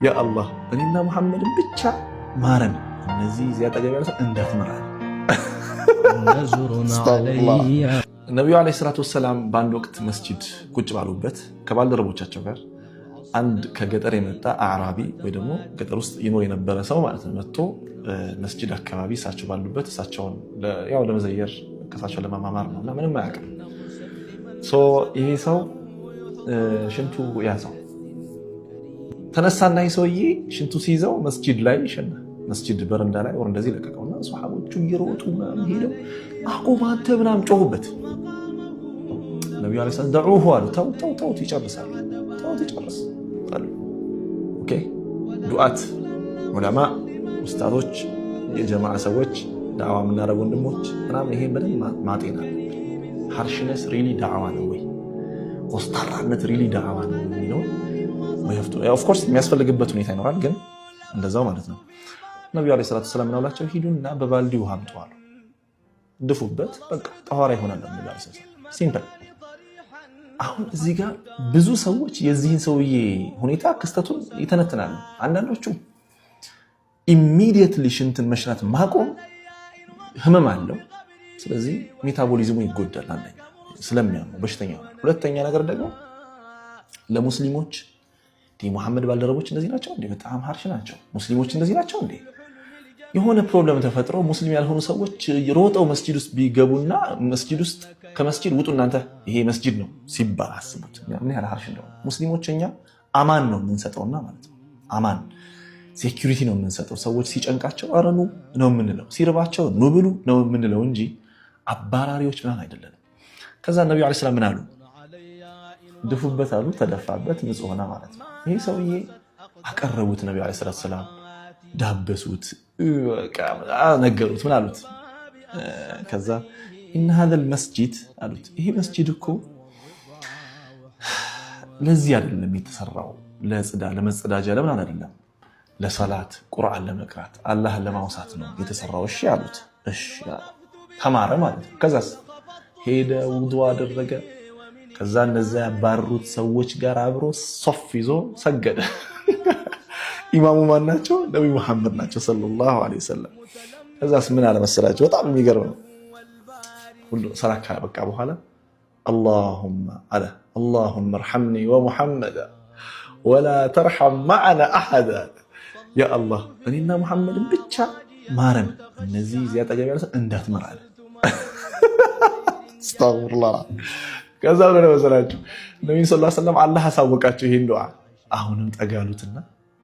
ያ አላህ እኔና ሙሐመድን ብቻ ማረን፣ እነዚህ እዚያ አጠገብ ያሉት እንዳትመራን። ነቢዩ ዓለይሂ ሰላቱ ወሰላም በአንድ ወቅት መስጂድ ቁጭ ባሉበት ከባልደረቦቻቸው ጋር አንድ ከገጠር የመጣ አዕራቢ ወይ ደግሞ ገጠር ውስጥ ይኖር የነበረ ሰው ማለት ነው መጥቶ መስጂድ አካባቢ እሳቸው ባሉበት እሳቸውን ያው ለመዘየር ከእሳቸው ለማማማር ነውና ምንም አያውቅም። ይሄ ሰው ሽንቱ ያዘው ተነሳና ይህ ሰውዬ ሽንቱ ሲይዘው መስጂድ ላይ ሸና መስጂድ በረንዳ ላይ ወር እንደዚህ ለቀቀውና ሱሐቦቹ እየሮጡ ምናምን ሄደው አቁም አንተ ምናምን ጮሁበት። ነብዩ አለይሂ ሰላም ደዑሁ አሉ። ተው ይጨርሳል፣ ተው ይጨርስ አሉ። ኦኬ ዱዓት ዑለማ ኡስታዞች የጀማዓ ሰዎች ዳዕዋ የምናደርጉ ወንድሞች ምናምን ይሄን በደንብ ማጤን አለብን። ሃርሽነስ ሪሊ ዳዕዋ ነው ወይ ኮስታራነት ሪሊ ዳዕዋ ነው የሚለው ኦፍ ኮርስ የሚያስፈልግበት ሁኔታ ይኖራል፣ ግን እንደዛው ማለት ነው። ነብዩ አለይሂ ሰላቱ ሰላም እናውላቸው ሂዱና በባልዲ ውሃ አምጡ አሉ። ድፉበት፣ በቃ ጠኋራ ይሆናል ነብዩ አለይሂ ሰላም። ሲምፕል። አሁን እዚህ ጋር ብዙ ሰዎች የዚህን ሰውዬ ሁኔታ ክስተቱን ይተነትናሉ። አንዳንዶቹ ኢሚዲየትሊ ሽንትን መሽናት ማቆም ህመም አለው፣ ስለዚህ ሜታቦሊዝሙ ይጎዳል። አንደኛ ስለሚያመው በሽተኛ ነው። ሁለተኛ ነገር ደግሞ ለሙስሊሞች ሙሐመድ ባልደረቦች እንደዚህ ናቸው እንዴ? በጣም ሀርሽ ናቸው። ሙስሊሞች እንደዚህ ናቸው እንዴ? የሆነ ፕሮብለም ተፈጥሮ ሙስሊም ያልሆኑ ሰዎች ሮጠው መስጂድ ውስጥ ቢገቡና መስጂድ ውስጥ ከመስጂድ ውጡ እናንተ ይሄ መስጂድ ነው ሲባል አስቡት ምን ያህል ሀርሽ እንደሆነ። ሙስሊሞች እኛ አማን ነው የምንሰጠውና ማለት ነው አማን ሴኩሪቲ ነው የምንሰጠው። ሰዎች ሲጨንቃቸው ኧረ ኑ ነው የምንለው፣ ሲርባቸው ኑ ብሉ ነው የምንለው እንጂ አባራሪዎች ምናምን አይደለንም። ከዛ ነብዩ አለይሂ ሰላም ምን አሉ? ድፉበት አሉ። ተደፋበት፣ ንጹህ ሆነ ማለት ነው። ይሄ ሰውዬ አቀረቡት። ነብዩ አለይሂ ሰላቱ ሰላም ዳበሱት፣ ነገሩት። ምን አሉት? ከዛ ኢነ ሀዘል መስጂድ አሉት፣ ይሄ መስጂድ እኮ ለዚህ አይደለም የተሰራው፣ ለመጸዳጃ ለምን አይደለም፣ ለሰላት ቁርአን ለመቅራት አላህን ለማውሳት ነው የተሰራው። እሺ አሉት። እሺ ተማረ ማለት ነው። ከዛስ ሄደ፣ ውዱእ አደረገ። ከዛ እነዚያ ያባረሩት ሰዎች ጋር አብሮ ሶፍ ይዞ ሰገደ። ኢማሙ ማን ናቸው? ነብዩ መሐመድ ናቸው ሰለላሁ ዐለይሂ ወሰለም። ከዛስ ምን አለ መሰላቸው? በጣም የሚገርም ነው። ሁሉ ሰላካ በቃ በኋላ አላሁመ እርሐምኒ ወሙሐመዳ ወላ ተርሐም መዐና አሐዳ። ያ አላህ እኔና ሙሐመድን ብቻ ማረን፣ እነዚህ እዚያ አጠገብ ያሉት እንዳትመራ አለ። አስታግፊሩላህ። ከዛ ወደ መሰላችሁ ነብዩ ሰለላሁ ዐለይሂ ወሰለም አላህ አሳወቃቸው ይሄን ዱዓ። አሁንም ጠጋሉትና